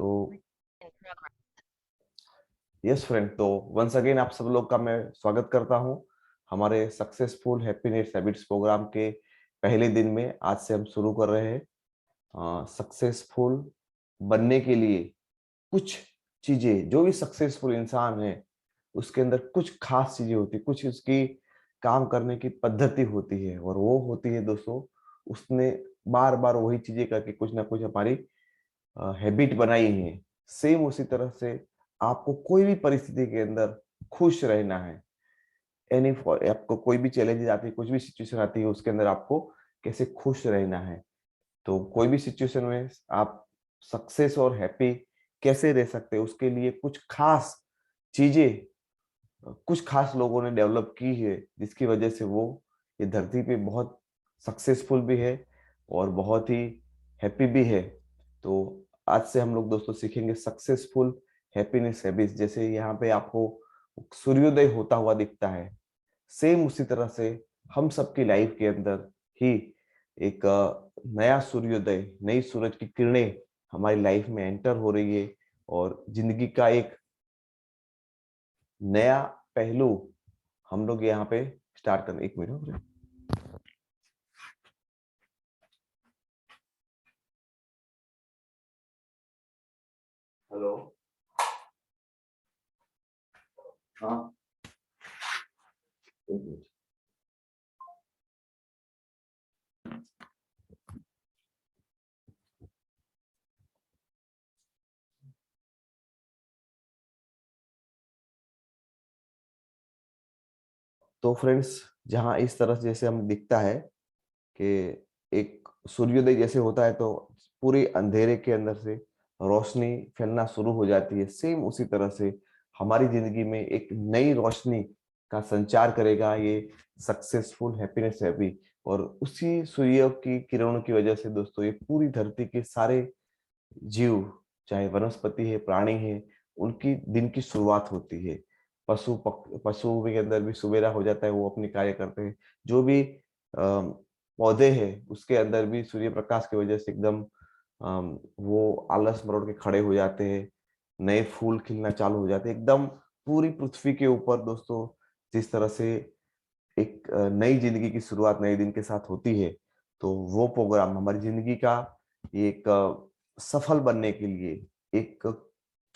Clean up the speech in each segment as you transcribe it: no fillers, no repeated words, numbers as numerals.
तो yes friend, तो once again आप सब लोग का मैं स्वागत करता हूं हमारे सक्सेसफुल हैप्पीनेस हैबिट्स प्रोग्राम के पहले दिन में। आज से हम शुरू कर रहे हैं सक्सेसफुल बनने के लिए कुछ चीजें। जो भी सक्सेसफुल इंसान है उसके अंदर कुछ खास चीजें होती है, कुछ उसकी काम करने की पद्धति होती है, और वो होती है दोस्तों, उसने बार बार वही चीजें करके कुछ ना कुछ हमारी हैबिट बनाई है। सेम उसी तरह से आपको कोई भी परिस्थिति के अंदर खुश रहना है। एनी आपको कोई भी चैलेंजेस आती है, कुछ भी सिचुएशन आती है, उसके अंदर आपको कैसे खुश रहना है। तो कोई भी सिचुएशन में आप सक्सेस और हैप्पी कैसे रह सकते हैं, उसके लिए कुछ खास चीजें कुछ खास लोगों ने डेवलप की है, जिसकी वजह से वो ये धरती पे बहुत सक्सेसफुल भी है और बहुत ही हैप्पी भी है। तो आज से हम लोग दोस्तों सीखेंगे सक्सेसफुल हैप्पीनेस हैबिट्स। जैसे यहाँ पे आपको सूर्योदय होता हुआ दिखता है, सेम उसी तरह से हम सबकी लाइफ के अंदर ही एक नया सूर्योदय, नई सूरज की किरणें हमारी लाइफ में एंटर हो रही है, और जिंदगी का एक नया पहलू हम लोग यहाँ पे स्टार्ट करने। एक मिनट। हेलो। हाँ, एक मिनट। तो फ्रेंड्स, जहाँ इस तरह से जैसे हम दिखता है कि एक सूर्योदय जैसे होता है, तो पूरे अंधेरे के अंदर से रोशनी फैलना शुरू हो जाती है। सेम उसी तरह से हमारी जिंदगी में एक नई रोशनी का संचार करेगा ये सक्सेसफुल हैप्पीनेस है भी। और उसी सूर्य की किरणों की वजह से दोस्तों ये पूरी धरती के सारे जीव, चाहे वनस्पति है, प्राणी है, उनकी दिन की शुरुआत होती है। पशु के अंदर भी सुबेरा हो जाता है, वो अपने कार्य करते हैं। जो भी पौधे हैं उसके अंदर भी सूर्य प्रकाश की वजह से एकदम वो आलस मरोड़ के खड़े हो जाते हैं, नए फूल खिलना चालू हो जाते हैं। एकदम पूरी पृथ्वी के ऊपर दोस्तों जिस तरह से एक नई जिंदगी की शुरुआत नए दिन के साथ होती है, तो वो प्रोग्राम हमारी जिंदगी का एक सफल बनने के लिए एक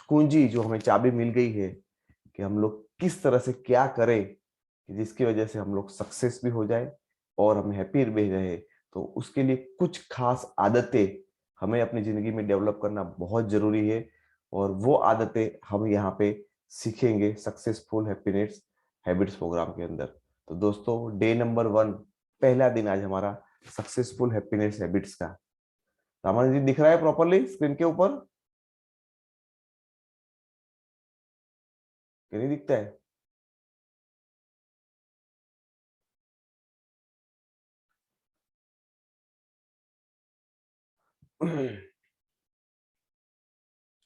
कुंजी, जो हमें चाबी मिल गई है कि हम लोग किस तरह से क्या करें कि जिसकी वजह से हम लोग सक्सेस भी हो जाए और हम हैप्पी भी रहे। तो उसके लिए कुछ खास आदतें हमें अपनी जिंदगी में डेवलप करना बहुत जरूरी है, और वो आदतें हम यहाँ पे सीखेंगे सक्सेसफुल हैप्पीनेस हैबिट्स प्रोग्राम के अंदर। तो दोस्तों, डे नंबर 1, पहला दिन आज हमारा सक्सेसफुल हैप्पीनेस हैबिट्स का। रामानंद जी, दिख रहा है प्रॉपरली स्क्रीन के ऊपर कि नहीं दिखता है?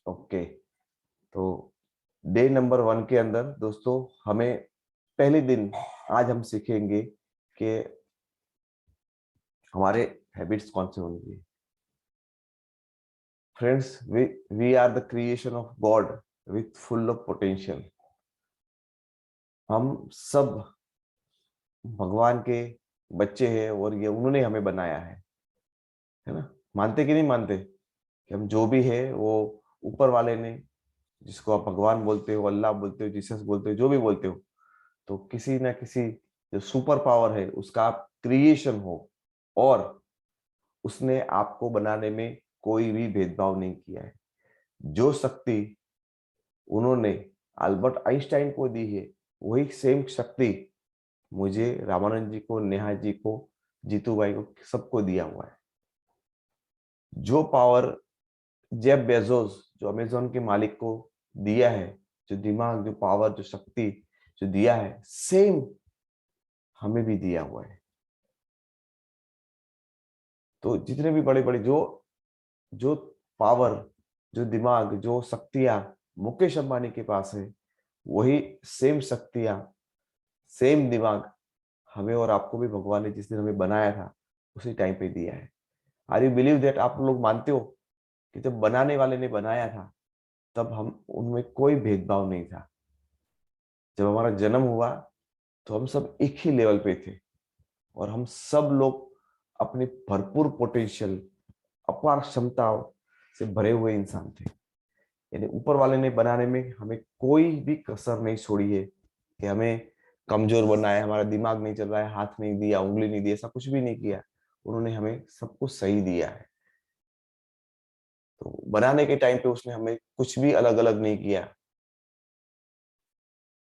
ओके। तो डे नंबर 1 के अंदर दोस्तों हमें पहले दिन आज हम सीखेंगे कि हमारे हैबिट्स कौन से होंगे। Friends, we are the creation of God with full of potential. हम सब भगवान के बच्चे हैं, और ये उन्होंने हमें बनाया है ना? मानते कि नहीं मानते कि हम जो भी है वो ऊपर वाले ने, जिसको आप भगवान बोलते हो, अल्लाह बोलते हो, जीसस बोलते हो, जो भी बोलते हो, तो किसी ना किसी जो सुपर पावर है उसका आप क्रिएशन हो, और उसने आपको बनाने में कोई भी भेदभाव नहीं किया है। जो शक्ति उन्होंने अल्बर्ट आइंस्टाइन को दी है, वही सेम शक्ति मुझे, रामानंद जी को, नेहा जी को, जीतू भाई को, सबको दिया हुआ है। जो पावर जेफ बेजोस, जो अमेजोन के मालिक को दिया है, जो दिमाग, जो पावर, जो शक्ति जो दिया है, सेम हमें भी दिया हुआ है। तो जितने भी बड़े बड़े जो जो पावर, जो दिमाग, जो शक्तियां मुकेश अंबानी के पास है, वही सेम शक्तियां, सेम दिमाग हमें और आपको भी भगवान ने जिस दिन हमें बनाया था उसी टाइम पे दिया है। Are you believe that? आप लोग मानते हो कि जब बनाने वाले ने बनाया था, तब हम उनमें कोई भेदभाव नहीं था। जब हमारा जन्म हुआ, तो हम सब एक ही लेवल पे थे और हम सब लोग अपने भरपूर पोटेंशियल, अपार क्षमताओं से भरे हुए इंसान थे। यानी ऊपर वाले ने बनाने में हमें कोई भी कसर नहीं छोड़ी है कि हमें कमजोर बनाया, हमारा दिमाग नहीं चल रहा है, हाथ नहीं दिया, उंगली नहीं दी, ऐसा कुछ भी नहीं किया। उन्होंने हमें सब कुछ सही दिया है। तो बनाने के टाइम पे उसने हमें कुछ भी अलग अलग नहीं किया।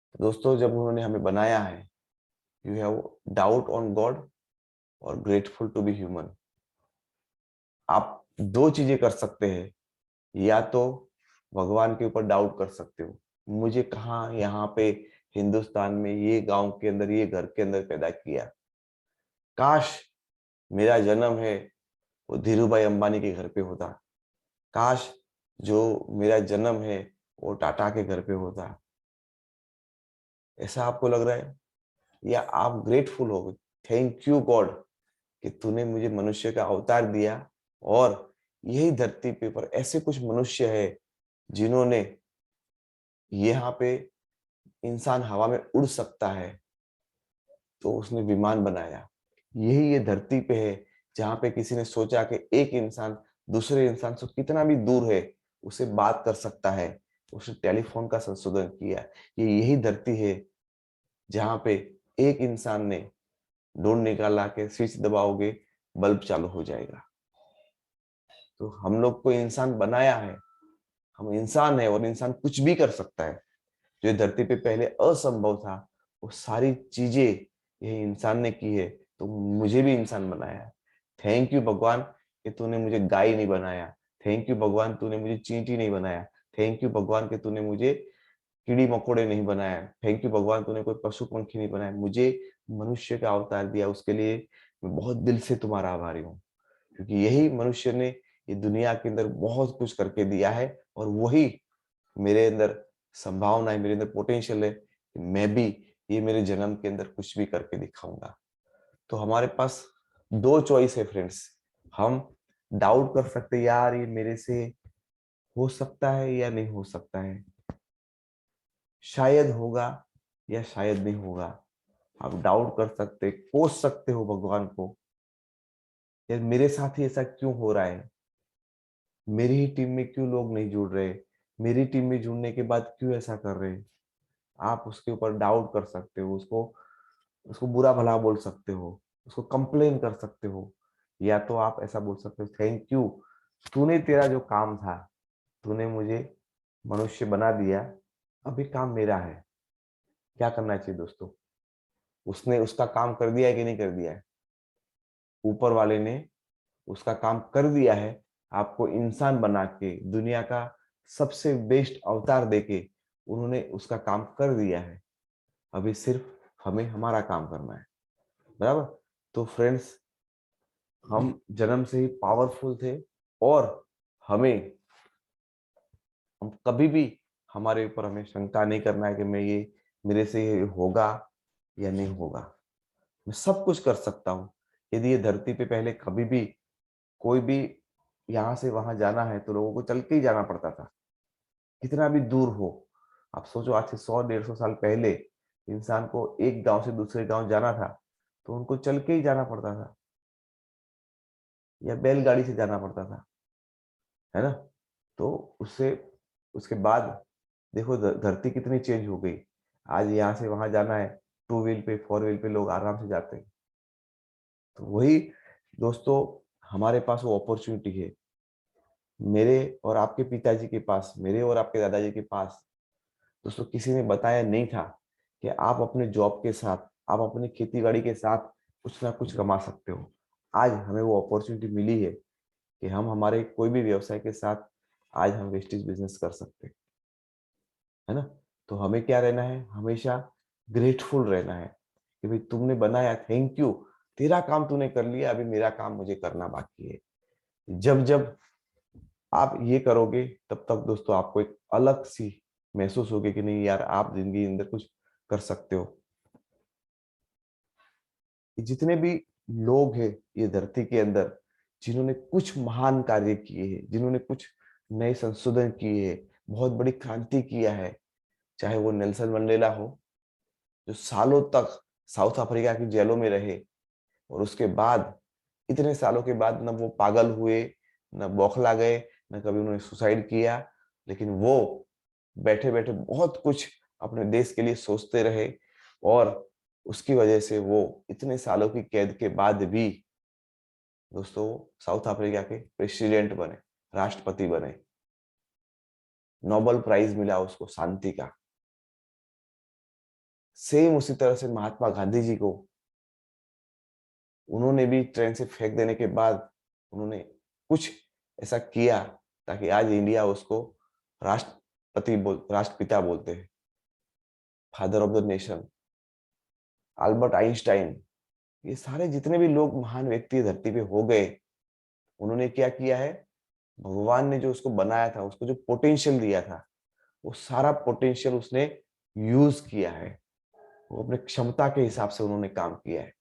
तो दोस्तों, जब उन्होंने हमें बनाया है, you have doubt on God और ग्रेटफुल टू बी ह्यूमन। आप दो चीजें कर सकते हैं, या तो भगवान के ऊपर डाउट कर सकते हो, मुझे कहाँ यहाँ पे हिंदुस्तान में ये गांव के अंदर, ये घर के अंदर पैदा किया। काश मेरा जन्म है वो धीरू भाई अंबानी के घर पे होता। काश जो मेरा जन्म है वो टाटा के घर पे होता। ऐसा आपको लग रहा है? या आप ग्रेटफुल हो, थैंक यू गॉड कि तूने मुझे मनुष्य का अवतार दिया, और यही धरती पे पर ऐसे कुछ मनुष्य है जिन्होंने, यहाँ पे इंसान हवा में उड़ सकता है तो उसने विमान बनाया। यही ये धरती पे है जहाँ पे किसी ने सोचा कि एक इंसान दूसरे इंसान से कितना भी दूर है उसे बात कर सकता है, उसने टेलीफोन का संशोधन किया। ये यही धरती है जहाँ पे एक इंसान ने डोर निकाला के स्विच दबाओगे बल्ब चालू हो जाएगा। तो हम लोग को इंसान बनाया है, हम इंसान है और इंसान कुछ भी कर सकता है। जो धरती पे पहले असंभव था, वो सारी चीजें यही इंसान ने की है। तो मुझे भी इंसान बनाया है। थैंक यू भगवान कि तूने मुझे गाय नहीं बनाया। थैंक यू भगवान तूने मुझे चींटी नहीं बनाया। थैंक यू भगवान कि तूने मुझे कीड़ी मकोड़े नहीं बनाया। थैंक यू भगवान तूने कोई पशु पंखी नहीं बनाया, मुझे मनुष्य का अवतार दिया। उसके लिए मैं बहुत दिल से तुम्हारा आभारी हूँ, क्योंकि यही मनुष्य ने ये दुनिया के अंदर बहुत कुछ करके दिया है, और वही मेरे अंदर संभावना है, मेरे अंदर पोटेंशियल है कि मैं भी ये मेरे जन्म के अंदर कुछ भी करके दिखाऊंगा। तो हमारे पास दो चॉइस है फ्रेंड्स। हम डाउट कर सकते यार ये मेरे से हो सकता है या नहीं हो सकता है, शायद होगा या शायद नहीं होगा। आप डाउट कर सकते, कोस सकते हो भगवान को, यार मेरे साथ ही ऐसा क्यों हो रहा है, मेरी ही टीम में क्यों लोग नहीं जुड़ रहे, मेरी टीम में जुड़ने के बाद क्यों ऐसा कर रहे हैं। आप उसके ऊपर डाउट कर सकते हो, उसको उसको बुरा भला बोल सकते हो, उसको कंप्लेन कर सकते हो, या तो आप ऐसा बोल सकते हो थैंक यू, तूने तेरा जो काम था, तूने मुझे मनुष्य बना दिया, अभी काम मेरा है। क्या करना चाहिए दोस्तों? उसने उसका काम कर दिया है कि नहीं कर दिया है? ऊपर वाले ने उसका काम कर दिया है, आपको इंसान बना के दुनिया का सबसे बेस्ट अवतार देके उन्होंने उसका काम कर दिया है। अभी सिर्फ हमें हमारा काम करना है, बराबर? तो फ्रेंड्स, हम जन्म से ही पावरफुल थे, और हमें हम कभी भी हमारे ऊपर हमें शंका नहीं करना है कि मैं ये मेरे से ये होगा या नहीं होगा। मैं सब कुछ कर सकता हूँ। यदि ये धरती पे पहले कभी भी कोई भी यहाँ से वहां जाना है तो लोगों को चल के ही जाना पड़ता था, कितना भी दूर हो। आप सोचो, आज से 100-150 साल पहले इंसान को एक गांव से दूसरे गांव जाना था तो उनको चल के ही जाना पड़ता था, या बैलगाड़ी से जाना पड़ता था, है ना? तो उससे उसके बाद देखो धरती कितनी चेंज हो गई। आज यहाँ से वहां जाना है, 2 व्हील पे 4 व्हील पे लोग आराम से जाते हैं। तो वही दोस्तों, हमारे पास वो अपॉर्चुनिटी है, मेरे और आपके पिताजी के पास, मेरे और आपके दादाजी के पास दोस्तों किसी ने बताया नहीं था कि आप अपने जॉब के साथ, आप अपनी खेती बाड़ी के साथ कुछ ना कुछ कमा सकते हो। आज हमें वो अपॉर्चुनिटी मिली है कि हम हमारे कोई भी व्यवसाय के साथ आज हम वेस्टेज बिजनेस कर सकते हैं, है ना? तो हमें क्या रहना है, हमेशा ग्रेटफुल रहना है कि भाई तुमने बनाया, थैंक यू, तेरा काम तूने कर लिया, अभी मेरा काम मुझे करना बाकी है। जब जब आप ये करोगे, तब तक दोस्तों आपको एक अलग सी महसूस होगी कि नहीं यार, आप जिंदगी के अंदर कुछ कर सकते हो। जितने भी लोग हैं ये धरती के अंदर जिन्होंने कुछ महान कार्य किए हैं, जिन्होंने कुछ नए संशोधन किए, बहुत बड़ी क्रांति किया है। चाहे वो नेल्सन मंडेला हो, जो सालों तक साउथ अफ्रीका की जेलों में रहे, और उसके बाद इतने सालों के बाद न वो पागल हुए, न बौखला गए, न कभी उन्होंने सुसाइड किया, लेकिन वो बैठे बैठे बहुत कुछ अपने देश के लिए सोचते रहे, और उसकी वजह से वो इतने सालों की कैद के बाद भी दोस्तों साउथ अफ्रीका के प्रेसिडेंट बने, राष्ट्रपति बने, नोबेल प्राइज मिला उसको शांति का। सेम उसी तरह से महात्मा गांधी जी को, उन्होंने भी ट्रेन से फेंक देने के बाद उन्होंने कुछ ऐसा किया ताकि आज इंडिया उसको राष्ट्रपिता बोलते हैं, father of the nation. Albert Einstein, ये सारे जितने भी लोग महान व्यक्ति धरती पे हो गए, उन्होंने क्या किया है, भगवान ने जो उसको बनाया था, उसको जो पोटेंशियल दिया था, वो सारा पोटेंशियल उसने यूज किया है। वो अपने क्षमता के हिसाब से उन्होंने काम किया है।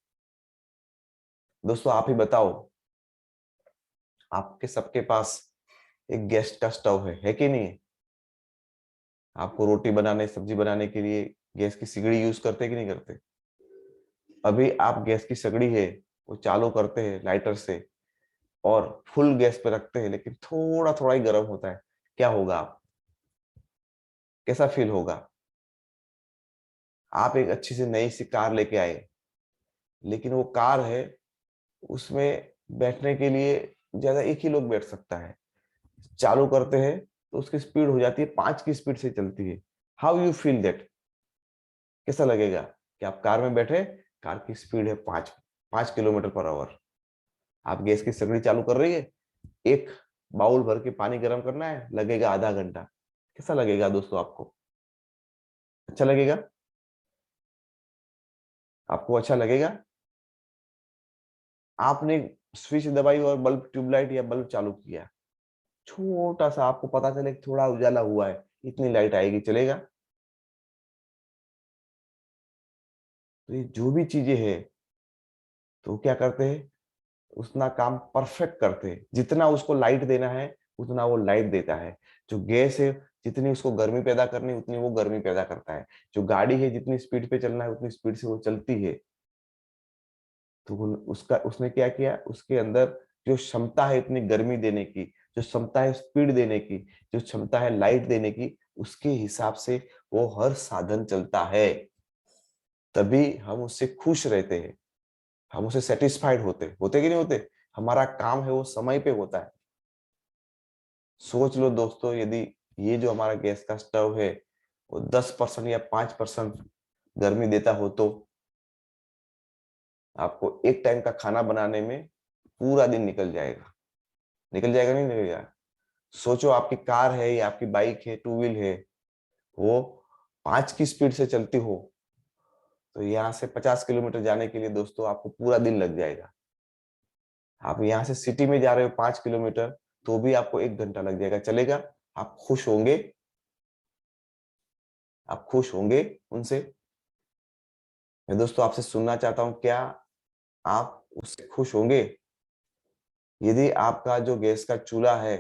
दोस्तों आप ही बताओ, आपके सबके पास एक गैस का स्टव है कि नहीं है? आपको रोटी बनाने, सब्जी बनाने के लिए गैस की सिगड़ी यूज करते कि नहीं करते? अभी आप गैस की सगड़ी है वो चालू करते हैं लाइटर से और फुल गैस पे रखते हैं, लेकिन थोड़ा थोड़ा ही गर्म होता है, क्या होगा? आप कैसा फील होगा? आप एक अच्छी सी नई सी कार लेके आए, लेकिन वो कार है, उसमें बैठने के लिए ज्यादा एक ही लोग बैठ सकता है। चालू करते हैं तो उसकी स्पीड हो जाती है 5 की स्पीड से चलती है। How you feel that? कैसा लगेगा कि आप कार में बैठे, कार की स्पीड है 5 किलोमीटर पर आवर, आप गैस की सगड़ी चालू कर रही है, एक बाउल भर के पानी गर्म करना है, लगेगा आधा घंटा। कैसा लगेगा दोस्तों आपको? अच्छा लगेगा? आपको अच्छा लगेगा? आपने स्विच दबाई और बल्ब, ट्यूबलाइट या बल्ब चालू किया, छोटा सा आपको पता चले कि थोड़ा उजाला हुआ है, इतनी लाइट आएगी, चलेगा? तो ये जो भी चीजें हैं, तो क्या करते हैं, उतना काम परफेक्ट करते हैं। जितना उसको लाइट देना है उतना वो लाइट देता है। जो गैस है, जितनी उसको गर्मी पैदा करनी है उतनी वो गर्मी पैदा करता है। जो गाड़ी है, जितनी स्पीड पे चलना है उतनी स्पीड से वो चलती है। तो उसका उसने क्या किया, उसके अंदर जो क्षमता है इतनी गर्मी देने की, जो क्षमता है स्पीड देने की, जो क्षमता है लाइट देने की, उसके हिसाब से वो हर साधन चलता है। तभी हम उससे खुश रहते हैं, हम उससे सेटिस्फाइड होते होते कि नहीं होते? हमारा काम है वो समय पे होता है। सोच लो दोस्तों, यदि ये जो हमारा गैस का स्टव है वो 10% या 5% गर्मी देता हो, तो आपको एक टाइम का खाना बनाने में पूरा दिन निकल जाएगा। निकल जाएगा नहीं निकलेगा? सोचो आपकी कार है या आपकी बाइक है, टू व्हील है, वो 5 की स्पीड से चलती हो, तो यहाँ से 50 किलोमीटर जाने के लिए दोस्तों आपको पूरा दिन लग जाएगा। आप यहाँ से सिटी में जा रहे हो 5 किलोमीटर, तो भी आपको 1 घंटा लग जाएगा, चलेगा? आप खुश होंगे? आप खुश होंगे उनसे? मैं दोस्तों आपसे सुनना चाहता हूँ, क्या आप उससे खुश होंगे? यदि आपका जो गैस का चूल्हा है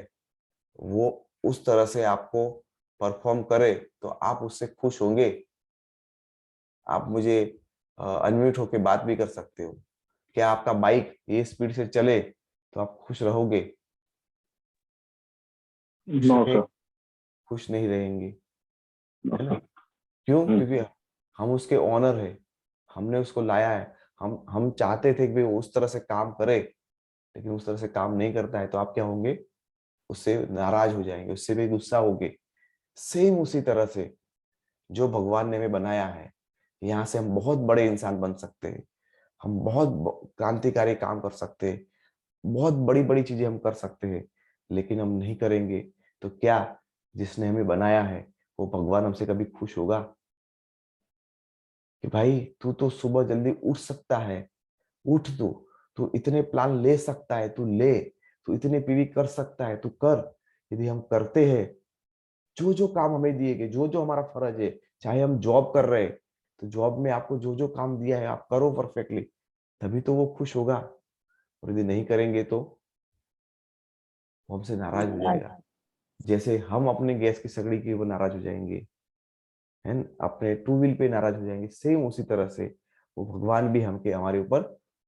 वो उस तरह से आपको परफॉर्म करे, तो आप उससे खुश होंगे? आप मुझे अनम्यूट होके बात भी कर सकते हो। क्या आपका बाइक ये स्पीड से चले तो आप खुश रहोगे? खुश नो रहे? सर। खुश नहीं रहेंगे, नो है ना? सर। क्यों? क्योंकि हम उसके ऑनर है, हमने उसको लाया है। हम चाहते थे कि वो उस तरह से काम करे, लेकिन उस तरह से काम नहीं करता है, तो आप क्या होंगे, उससे नाराज हो जाएंगे, उससे भी गुस्सा होगे। सेम उसी तरह से जो भगवान ने हमें बनाया है, यहाँ से हम बहुत बड़े इंसान बन सकते हैं, हम बहुत क्रांतिकारी काम कर सकते हैं, बहुत बड़ी बड़ी चीजें हम कर सकते हैं, लेकिन हम नहीं करेंगे, तो क्या जिसने हमें बनाया है वो भगवान हमसे कभी खुश होगा? कि भाई तू तो सुबह जल्दी उठ सकता है, उठ, तू इतने प्लान ले सकता है, तू ले, तू इतने पीवी कर सकता है, तू कर। यदि हम करते हैं जो जो काम हमें दिए गए, जो जो हमारा फर्ज है, चाहे हम जॉब कर रहे हैं, तो जॉब में आपको जो जो काम दिया है आप करो परफेक्टली, तभी तो वो खुश होगा। और यदि नहीं करेंगे तो वो हमसे नाराज हो जाएगा। जैसे हम अपने गैस की सगड़ी के ऊपर नाराज हो जाएंगे, है न, अपने टू व्हील पे नाराज हो जाएंगे, सेम उसी तरह से वो भगवान भी हमके हमारे ऊपर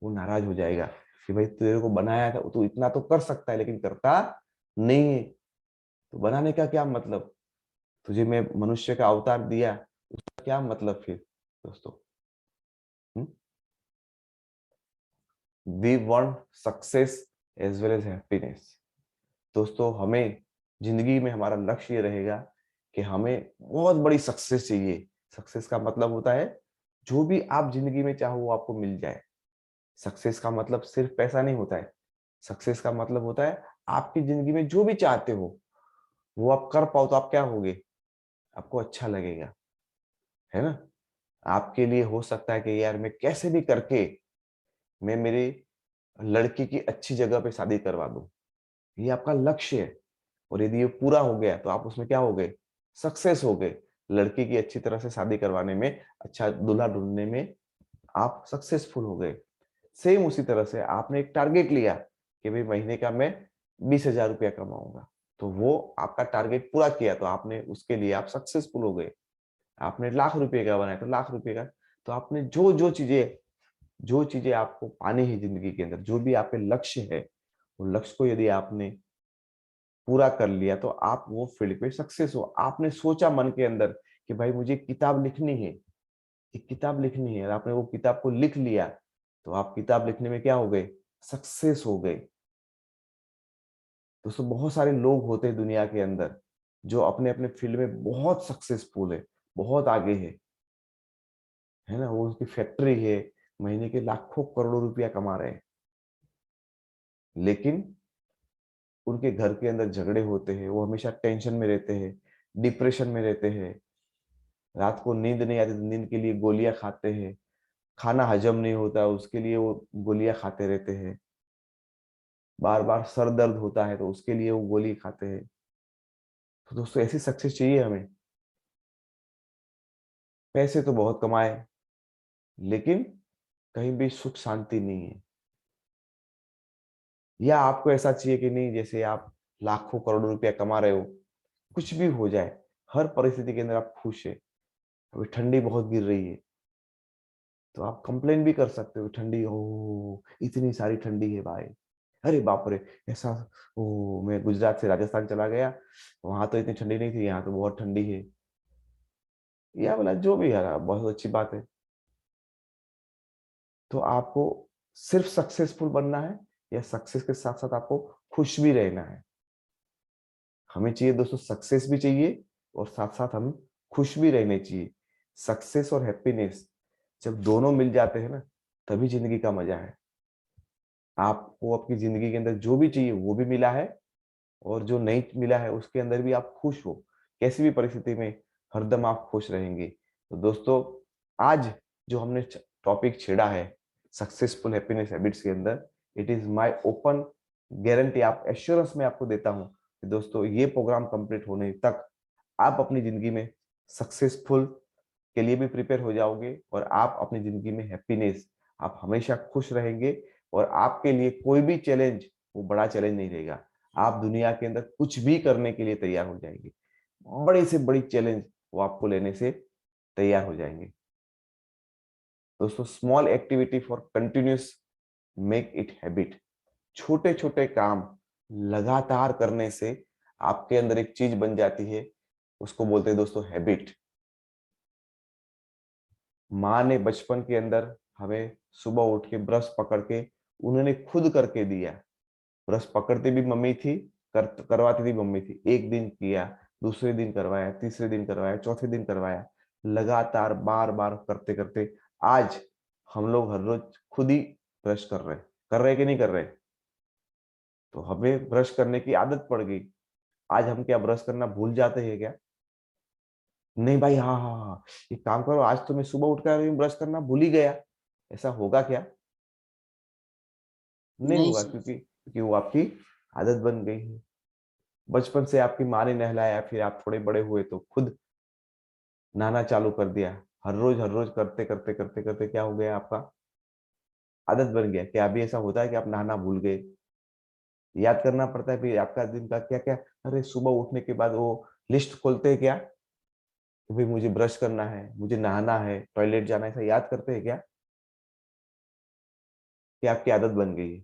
वो नाराज हो जाएगा कि भाई तेरे को बनाया था, तू इतना तो कर सकता है लेकिन करता नहीं है। तो बनाने का क्या मतलब, तुझे मैं मनुष्य का अवतार दिया, उसका क्या मतलब फिर दोस्तों। We want success as well as happiness. दोस्तों हमें जिंदगी में हमारा लक्ष्य ये रहेगा कि हमें बहुत बड़ी सक्सेस चाहिए। सक्सेस का मतलब होता है जो भी आप जिंदगी में चाहो वो आपको मिल जाए। सक्सेस का मतलब सिर्फ पैसा नहीं होता है। सक्सेस का मतलब होता है आपकी जिंदगी में जो भी चाहते हो वो आप कर पाओ, तो आप क्या होगे, आपको अच्छा लगेगा, है ना। आपके लिए हो सकता है कि यार मैं कैसे भी करके मैं मेरी लड़की की अच्छी जगह पे शादी करवा दूं, ये आपका लक्ष्य है। और यदि ये पूरा हो गया तो आप उसमें क्या हो गए, सक्सेस हो गए। लड़की की अच्छी तरह से शादी करवाने में, अच्छा दूल्हा ढूंढने में आप सक्सेसफुल हो गए। सेम उसी तरह से आपने एक टारगेट लिया कि भाई महीने का मैं 20,000 रुपया कमाऊंगा, तो वो आपका टारगेट पूरा किया तो आपने उसके लिए आप सक्सेसफुल हो गए। आपने लाख रुपए का बनाया तो लाख रुपए का। तो आपने जो चीजें आपको पानी है जिंदगी के अंदर, जो भी आपके लक्ष्य है, वो लक्ष्य को यदि आपने पूरा कर लिया तो आप वो फील्ड पे सक्सेस हो। आपने सोचा मन के अंदर कि भाई मुझे किताब लिखनी है, एक किताब लिखनी है, और आपने वो किताब को लिख लिया, तो आप किताब लिखने में क्या हो गए, सक्सेस हो गए। दोस्तों बहुत सारे लोग होते हैं दुनिया के अंदर जो अपने अपने फील्ड में बहुत सक्सेसफुल है, बहुत आगे है ना, वो उसकी फैक्ट्री है, महीने के लाखों करोड़ों रुपया कमा रहे हैं, लेकिन उनके घर के अंदर झगड़े होते हैं, वो हमेशा टेंशन में रहते हैं, डिप्रेशन में रहते हैं, रात को नींद नहीं आती तो नींद के लिए गोलियां खाते हैं, खाना हजम नहीं होता उसके लिए वो गोलियां खाते रहते हैं, बार बार सर दर्द होता है तो उसके लिए वो गोली खाते हैं। तो दोस्तों ऐसी सक्सेस चाहिए हमें। पैसे तो बहुत कमाए लेकिन कहीं भी सुख शांति नहीं है। या आपको ऐसा चाहिए कि नहीं, जैसे आप लाखों करोड़ों रुपया कमा रहे हो, कुछ भी हो जाए, हर परिस्थिति के अंदर आप खुश है। अभी ठंडी बहुत गिर रही है तो आप कंप्लेन भी कर सकते हो, ठंडी हो, इतनी सारी ठंडी है भाई, अरे बाप रे, ऐसा। ओ मैं गुजरात से राजस्थान चला गया, वहां तो इतनी ठंडी नहीं थी, यहाँ तो बहुत ठंडी है। या बोला जो भी है, बहुत अच्छी बात है। तो आपको सिर्फ सक्सेसफुल बनना है या सक्सेस के साथ साथ आपको खुश भी रहना है। हमें चाहिए दोस्तों, सक्सेस भी चाहिए और साथ साथ हम खुश भी रहने चाहिए। सक्सेस और हैप्पीनेस जब दोनों मिल जाते हैं ना, तभी जिंदगी का मजा है। आपको अपनी जिंदगी के अंदर जो भी चाहिए वो भी मिला है, और जो नहीं मिला है उसके अंदर भी आप खुश हो। कैसी भी परिस्थिति में हरदम आप खुश रहेंगे। तो दोस्तों आज जो हमने टॉपिक छेड़ा है सक्सेसफुल हैप्पीनेस हैबिट्स के अंदर, it is my open guarantee, आप एश्योरेंस में आपको देता हूं कि दोस्तों ये प्रोग्राम कंप्लीट होने तक आप अपनी जिंदगी में सक्सेसफुल के लिए भी प्रिपेयर हो जाओगे, और आप अपनी जिंदगी में हैप्पीनेस, आप हमेशा खुश रहेंगे। और आपके लिए कोई भी चैलेंज वो बड़ा चैलेंज नहीं रहेगा। आप दुनिया के अंदर कुछ भी करने के लिए तैयार हो जाएंगे, बड़े से बड़ी चैलेंज वो आपको लेने से तैयार हो जाएंगे। दोस्तों small activity for continuous make it habit. छोटे छोटे काम लगातार करने से आपके अंदर एक चीज बन जाती है, उसको बोलते हैं दोस्तों हैबिट। माँ ने बचपन के अंदर हमें सुबह उठ के ब्रश पकड़ के उन्होंने खुद करके दिया। ब्रश पकड़ती भी मम्मी थी, करवाती भी मम्मी थी। एक दिन किया, दूसरे दिन करवाया, तीसरे दिन करवाया, चौथे दिन करवाया, लगातार बार बार करते करते आज हम लोग हर रोज खुद ही ब्रश कर रहे कि नहीं कर रहे। तो हमें ब्रश करने की आदत पड़ गई। आज हम क्या ब्रश करना भूल जाते हैं क्या? नहीं भाई, हाँ हाँ हाँ, एक काम करो, आज तो मैं सुबह उठकर ब्रश करना भूल ही गया, ऐसा होगा क्या? नहीं नहीं होगा, सर। क्योंकि वो आपकी आदत बन गई है। बचपन से आपकी माँ ने नहलाया, फिर आप थोड़े बड़े हुए तो खुद नहाना चालू कर दिया। हर रोज करते करते करते करते क्या हो गया, आपका आदत बन गया। क्या अभी ऐसा होता है कि आप नहाना भूल गए? याद करना पड़ता है फिर आपका दिन का क्या क्या। अरे सुबह उठने के बाद वो लिस्ट खोलते हैं क्या कि भाई मुझे ब्रश करना है, मुझे नहाना है, टॉयलेट जाना है, ऐसा याद करते हैं क्या कि आपकी आदत बन गई है?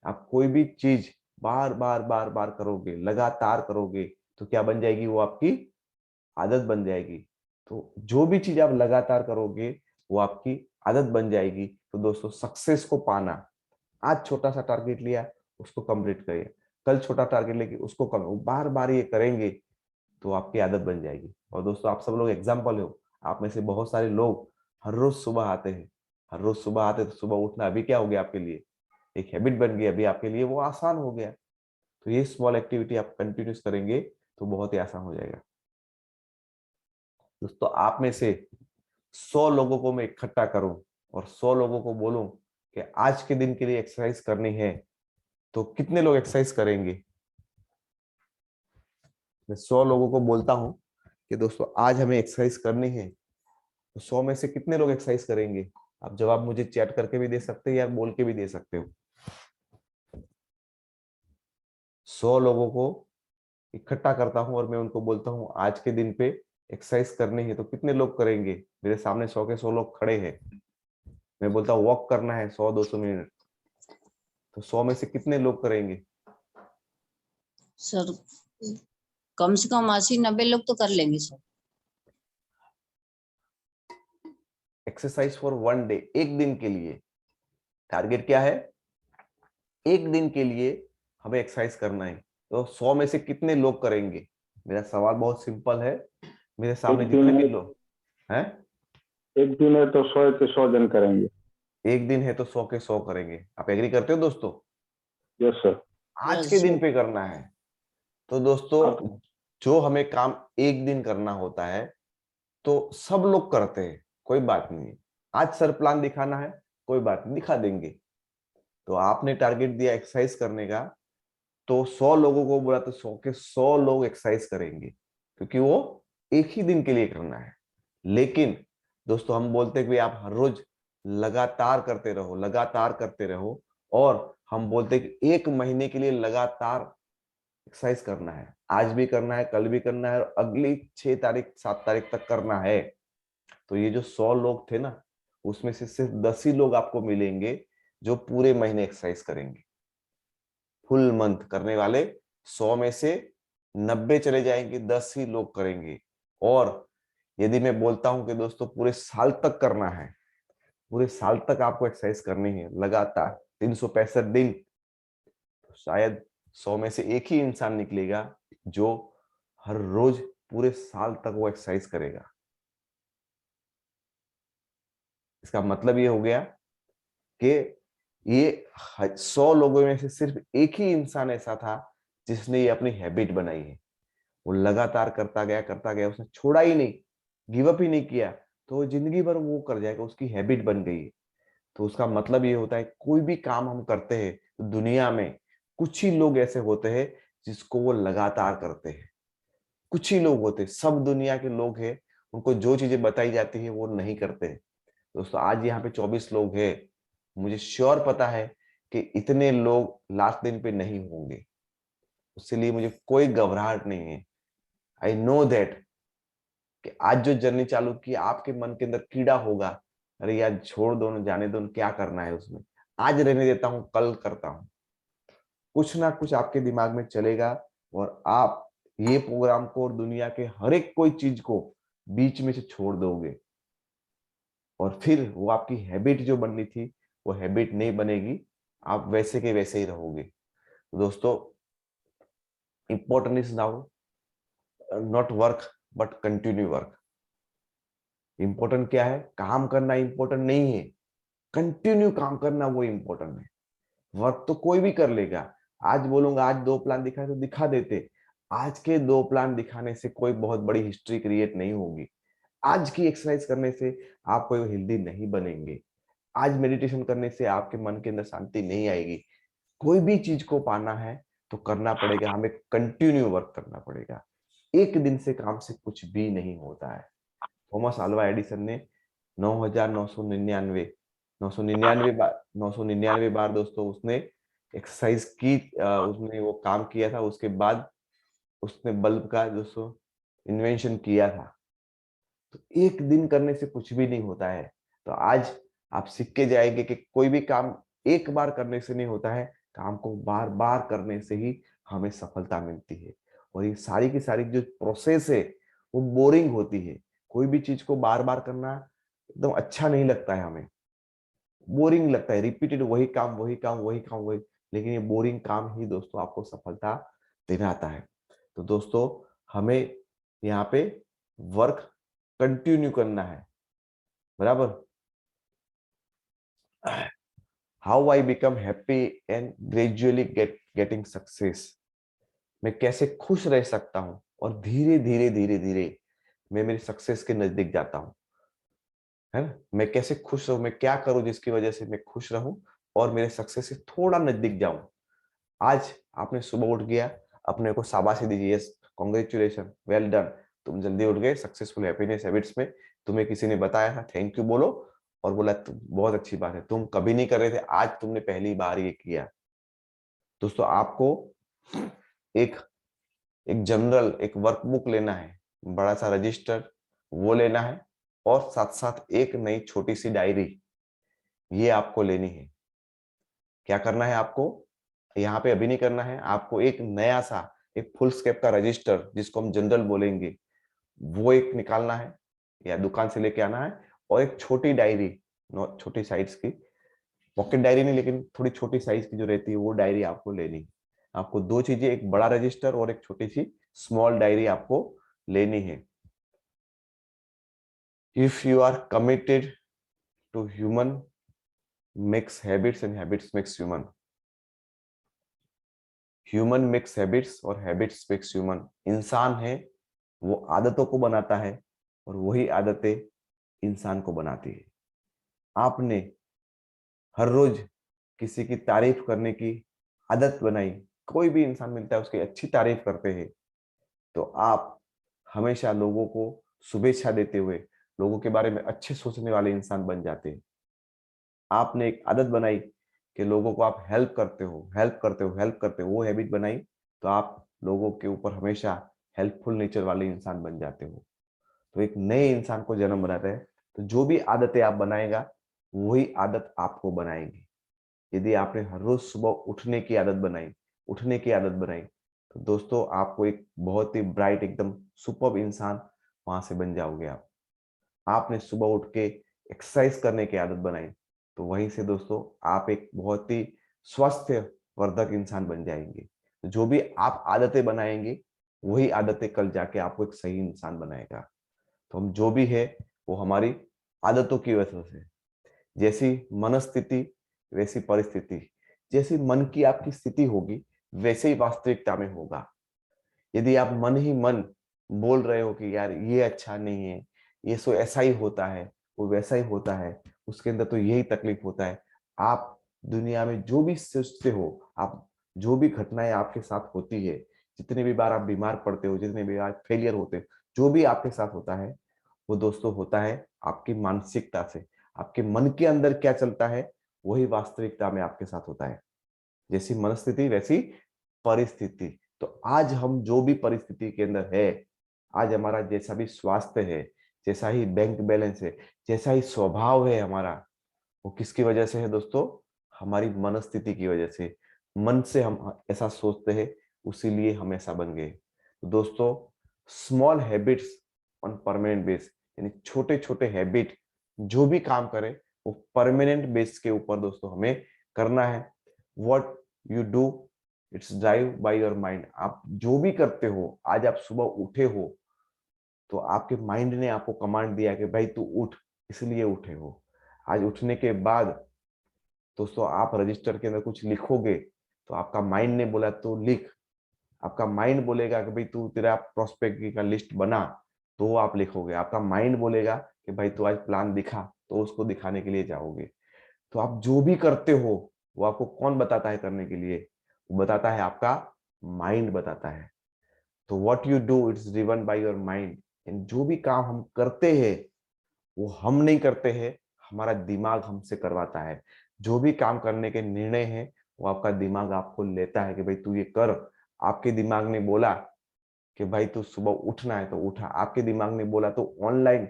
आप कोई भी चीज बार बार बार बार करोगे, लगातार करोगे, तो क्या बन जाएगी? वो आपकी आदत बन जाएगी। तो जो भी चीज आप लगातार करोगे वो आपकी आदत बन जाएगी। तो दोस्तों सक्सेस को पाना, आज छोटा सा टारगेट लिया, उसको कंप्लीट करिए, कल छोटा टारगेट लेके उसको कम, बार बार ये करेंगे तो आपकी आदत बन जाएगी। और दोस्तों आप सब लोग एग्जाम्पल हो, आप में से बहुत सारे लोग हर रोज सुबह आते हैं, हर रोज सुबह आते, तो सुबह उठना अभी क्या हो गया आपके लिए? एक हैबिट बन गई अभी आपके लिए, वो आसान हो गया। तो ये स्मॉल एक्टिविटी आप कंटिन्यूस करेंगे तो बहुत ही आसान हो जाएगा। दोस्तों आप में से 100 लोगों को मैं इकट्ठा करूं और 100 लोगों को बोलूं कि आज के दिन के लिए एक्सरसाइज करनी है, तो कितने लोग एक्सरसाइज करेंगे? मैं 100 लोगों को बोलता हूं कि दोस्तों आज हमें एक्सरसाइज करनी है, तो 100 में से कितने लोग एक्सरसाइज करेंगे? आप जवाब मुझे चैट करके भी दे सकते हो या बोल के भी दे सकते हो। 100 लोगों को इकट्ठा करता हूं और मैं उनको बोलता हूं आज के दिन पे एक्सरसाइज करनी है, तो कितने लोग करेंगे? मेरे सामने 100 के 100 लोग खड़े हैं, मैं बोलता हूँ वॉक करना है 100-200 मिनट, तो 100 में से कितने लोग करेंगे? सर कम से कम 80-90 लोग तो कर लेंगे सर। एक्सरसाइज फॉर 1 डे, एक दिन के लिए टारगेट क्या है? एक दिन के लिए हमें एक्सरसाइज करना है, तो 100 में से कितने लोग करेंगे? मेरा सवाल बहुत सिंपल है, मेरे सामने जितने भी लोग हैं, एक दिन है तो 100 के 100 जन करेंगे। एक दिन है तो 100 के 100 करेंगे। आप एग्री करते हो दोस्तों? Yes sir. आज के दिन पे करना है। तो आप दोस्तों जो हमें काम एक दिन करना होता है तो सब लोग करते हैं, कोई बात नहीं। आज सर प्लान दिखाना है, कोई बात नहीं, दिखा देंगे। तो आपने टारगेट दिया एक्सरसाइज करने का, तो 100 लोगों को बोला तो 100 के 100 लोग एक्सरसाइज करेंगे, क्योंकि वो एक ही दिन के लिए करना है। लेकिन दोस्तों हम बोलते हैं कि आप हर रोज लगातार करते रहो, लगातार करते रहो, और हम बोलते हैं कि एक महीने के लिए लगातार एक्सरसाइज करना है, आज भी करना है, कल भी करना है, और अगली 6 तारीख 7 तारीख तक करना है। तो ये जो 100 लोग थे ना, उसमें से सिर्फ 10 ही लोग आपको मिलेंगे जो पूरे महीने एक्सरसाइज करेंगे। फुल मंथ करने वाले 100 में से 90 चले जाएंगे, 10 ही लोग करेंगे। और यदि मैं बोलता हूं कि दोस्तों पूरे साल तक करना है, पूरे साल तक आपको एक्सरसाइज करनी है लगातार 365 दिन, तो शायद 100 में से एक ही इंसान निकलेगा जो हर रोज पूरे साल तक वो एक्सरसाइज करेगा। इसका मतलब ये हो गया कि ये 100 लोगों में से सिर्फ एक ही इंसान ऐसा था जिसने ये अपनी हैबिट बनाई है। वो लगातार करता गया, उसने छोड़ा ही नहीं, गिव अप ही नहीं किया, तो वो जिंदगी भर वो कर जाएगा, उसकी हैबिट बन गई है। तो उसका मतलब ये होता है कोई भी काम हम करते हैं तो दुनिया में कुछ ही लोग ऐसे होते हैं जिसको वो लगातार करते हैं। कुछ ही लोग होते हैं, सब दुनिया के लोग हैं, उनको जो चीजें बताई जाती है वो नहीं करते हैं। दोस्तों आज यहाँ पे 24 लोग हैं, मुझे श्योर पता है कि इतने लोग लास्ट दिन पे नहीं होंगे, इसलिए मुझे कोई घबराहट नहीं है। आई नो दैट कि आज जो जर्नी चालू की आपके मन के अंदर कीड़ा होगा, अरे यार छोड़ दो ना, जाने दो ना, क्या करना है उसमें, आज रहने देता हूं, कल करता हूं। कुछ ना कुछ आपके दिमाग में चलेगा और आप ये प्रोग्राम को और दुनिया के हर एक कोई चीज को बीच में से छोड़ दोगे, और फिर वो आपकी हैबिट जो बननी थी वो हैबिट नहीं बनेगी, आप वैसे के वैसे ही रहोगे। तो दोस्तों important is now not work but continue work. Important क्या है? काम करना इंपॉर्टेंट नहीं है, कंटिन्यू काम करना वो इंपॉर्टेंट है। वर्क तो कोई भी कर लेगा, आज बोलूंगा आज 2 प्लान दिखाए तो दिखा देते, आज के 2 प्लान दिखाने से कोई बहुत बड़ी हिस्ट्री क्रिएट नहीं होगी। आज की एक्सरसाइज करने से आप कोई हेल्दी नहीं बनेंगे, आज मेडिटेशन करने से आपके मन के अंदर शांति नहीं आएगी। कोई भी चीज को पाना है तो करना पड़ेगा, हमें कंटिन्यू वर्क करना पड़ेगा। एक दिन से काम से कुछ भी नहीं होता है। थॉमस अल्वा एडिसन ने 9,999 999 बार दोस्तों उसने एक्सरसाइज की, उसने वो काम किया था, उसके बाद उसने बल्ब का दोस्तों इन्वेंशन किया था। तो एक दिन करने से कुछ भी नहीं होता है। तो आज आप सीख के जाएंगे कि कोई भी काम एक बार करने से नहीं होता है, काम को बार बार करने से ही हमें सफलता मिलती है। और ये सारी की सारी जो प्रोसेस है वो बोरिंग होती है। कोई भी चीज को बार बार करना एकदम अच्छा नहीं लगता है, हमें बोरिंग लगता है, रिपीटेड वही काम वही काम वही काम वही। लेकिन ये बोरिंग काम ही दोस्तों आपको सफलता देना आता है। तो दोस्तों हमें यहाँ पे वर्क कंटिन्यू करना है, बराबर। How I become happy and gradually getting success. मैं कैसे खुश रह सकता हूँ और धीरे धीरे धीरे धीरे मैं मेरी सक्सेस के नजदीक जाता हूँ, है ना। मैं कैसे खुश रहूं, मैं क्या करूं जिसकी वजह से मैं खुश रहूं और मेरे सक्सेस से थोड़ा नजदीक जाऊं। आज आपने सुबह उठ गया, अपने को शाबाशी दीजिए, यस कॉन्ग्रेचुलेशन, वेल डन, तुम जल्दी उठ गए, सक्सेसफुल हैप्पीनेस हैबिट्स में तुम्हें किसी ने बताया था, थैंक यू बोलो और बोला तुम बहुत अच्छी बात है, तुम कभी नहीं कर रहे थे, आज तुमने पहली बार ये किया। दोस्तों आपको एक एक जनरल एक वर्कबुक लेना है, बड़ा सा रजिस्टर वो लेना है, और साथ साथ एक नई छोटी सी डायरी ये आपको लेनी है। क्या करना है आपको, यहाँ पे अभी नहीं करना है, आपको एक नया सा एक फुल स्केप का रजिस्टर जिसको हम जनरल बोलेंगे वो एक निकालना है या दुकान से लेके आना है, और एक छोटी डायरी, छोटी साइज की, पॉकेट डायरी नहीं लेकिन थोड़ी छोटी साइज की जो रहती है वो डायरी आपको लेनी है। आपको दो चीजें, एक बड़ा रजिस्टर और एक छोटी सी स्मॉल डायरी आपको लेनी है। If you are committed to human makes habits and habits makes human, human makes habits और हैबिट्स मेक्स ह्यूमन। इंसान है वो आदतों को बनाता है और वही आदतें इंसान को बनाती है। आपने हर रोज किसी की तारीफ करने की आदत बनाई, कोई भी इंसान मिलता है उसकी अच्छी तारीफ करते हैं, तो आप हमेशा लोगों को शुभेच्छा देते हुए लोगों के बारे में अच्छे सोचने वाले इंसान बन जाते हैं। आपने एक आदत बनाई कि लोगों को आप हेल्प करते हो हेल्प करते हो हेल्प करते हो, वो हैबिट बनाई, तो आप लोगों के ऊपर हमेशा हेल्पफुल नेचर वाले इंसान बन जाते हो। तो एक नए इंसान को जन्म बनाता है। तो जो भी आदतें आप बनाएगा वही आदत आपको बनाएगी। यदि आपने हर रोज सुबह उठने की आदत बनाई, तो दोस्तों आपको एक बहुत ही ब्राइट एकदम सुपर्ब इंसान वहां से बन जाओगे आप। आपने सुबह उठ के एक्सरसाइज करने की आदत बनाई, तो वहीं से दोस्तों आप एक बहुत ही स्वस्थ वर्धक इंसान बन जाएंगे। तो जो भी आप आदतें बनाएंगे वही आदतें कल जाके आपको एक सही इंसान बनाएगा। तो हम जो भी है वो हमारी आदतों की वजह से, जैसी मनस्थिति वैसी परिस्थिति, जैसी मन की आपकी स्थिति होगी वैसे ही वास्तविकता में होगा। यदि आप मन ही मन बोल रहे हो कि यार ये अच्छा नहीं है, ये सो ऐसा ही होता है, वो वैसा ही होता है, उसके अंदर तो यही तकलीफ होता है, आप दुनिया में जो भी सोचते हो, आप जो भी घटनाएं आपके साथ होती है, जितने भी बार आप बीमार पड़ते हो, जितने भी बार फेलियर होते हो, जो भी आपके साथ होता है वो दोस्तों होता है आपकी मानसिकता से। आपके मन के अंदर क्या चलता है वही वास्तविकता में आपके साथ होता है। जैसी मनस्थिति वैसी परिस्थिति। तो आज हम जो भी परिस्थिति के अंदर है, आज हमारा जैसा भी स्वास्थ्य है, जैसा ही बैंक बैलेंस है, जैसा ही स्वभाव है हमारा, वो किसकी वजह से है दोस्तों, हमारी मनस्थिति की वजह से। मन से हम ऐसा सोचते हैं, उसीलिए हम ऐसा बन गए। तो दोस्तों small habits on permanent base, यानी छोटे छोटे हैबिट जो भी काम करें वो परमानेंट बेस के ऊपर दोस्तों हमें करना है। What you do it's drive by your mind. आप जो भी करते हो, आज आप सुबह उठे हो तो आपके माइंड ने आपको कमांड दिया कि भाई तू उठ, इसलिए उठे हो। आज उठने के बाद दोस्तों आप रजिस्टर के अंदर कुछ लिखोगे तो आपका माइंड ने बोला तो लिख। आपका माइंड बोलेगा कि भाई तू तेरा प्रोस्पेक्ट का लिस्ट बना, तो वो आप लिखोगे। आपका माइंड बोलेगा कि भाई तू आज प्लान दिखा, तो उसको दिखाने के लिए जाओगे। तो आप जो भी करते हो वो आपको कौन बताता है करने के लिए, वो बताता है आपका माइंड बताता है। तो what you do it's driven by your mind. जो भी काम हम करते हैं वो हम नहीं करते हैं, हमारा दिमाग हमसे करवाता है। जो भी काम करने के निर्णय हैं वो आपका दिमाग आपको लेता है कि भाई तू ये कर। आपके दिमाग ने बोला कि भाई तू सुबह उठना है तो उठा, आपके दिमाग ने बोला तो ऑनलाइन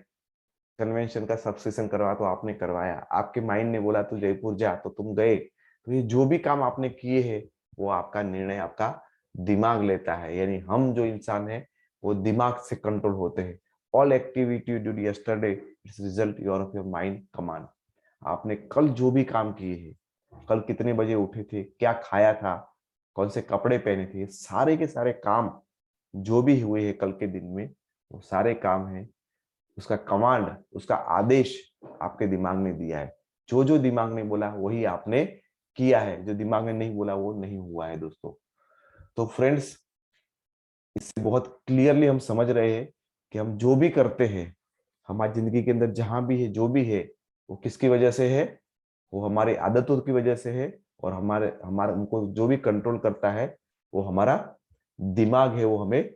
कन्वेंशन का सब्सक्रिप्शन करवा तो आपने करवाया, आपके माइंड ने बोला तू जयपुर जा तो तुम गए। तो ये जो भी काम आपने किए हैं वो आपका निर्णय आपका दिमाग लेता है। यानी हम जो इंसान है वो दिमाग से कंट्रोल होते हैं। All activity you did yesterday it's result your of your mind command. आपने कल जो भी काम किए हैं, कल कितने बजे उठे थे, क्या खाया था, कौन से कपड़े पहने थे, सारे के सारे काम जो भी हुए हैं कल के दिन में, वो सारे काम है उसका कमांड, उसका आदेश आपके दिमाग ने दिया है। जो जो दिमाग ने बोला वही आपने किया है, जो दिमाग ने नहीं बोला वो नहीं हुआ है दोस्तों। तो फ्रेंड्स, इससे बहुत क्लियरली हम समझ रहे हैं कि हम जो भी करते हैं हमारी जिंदगी के अंदर, जहां भी है जो भी है, वो किसकी वजह से है, वो हमारी आदतों की वजह से है। और हमारे हमारे हमको जो भी कंट्रोल करता है वो हमारा दिमाग है, वो हमें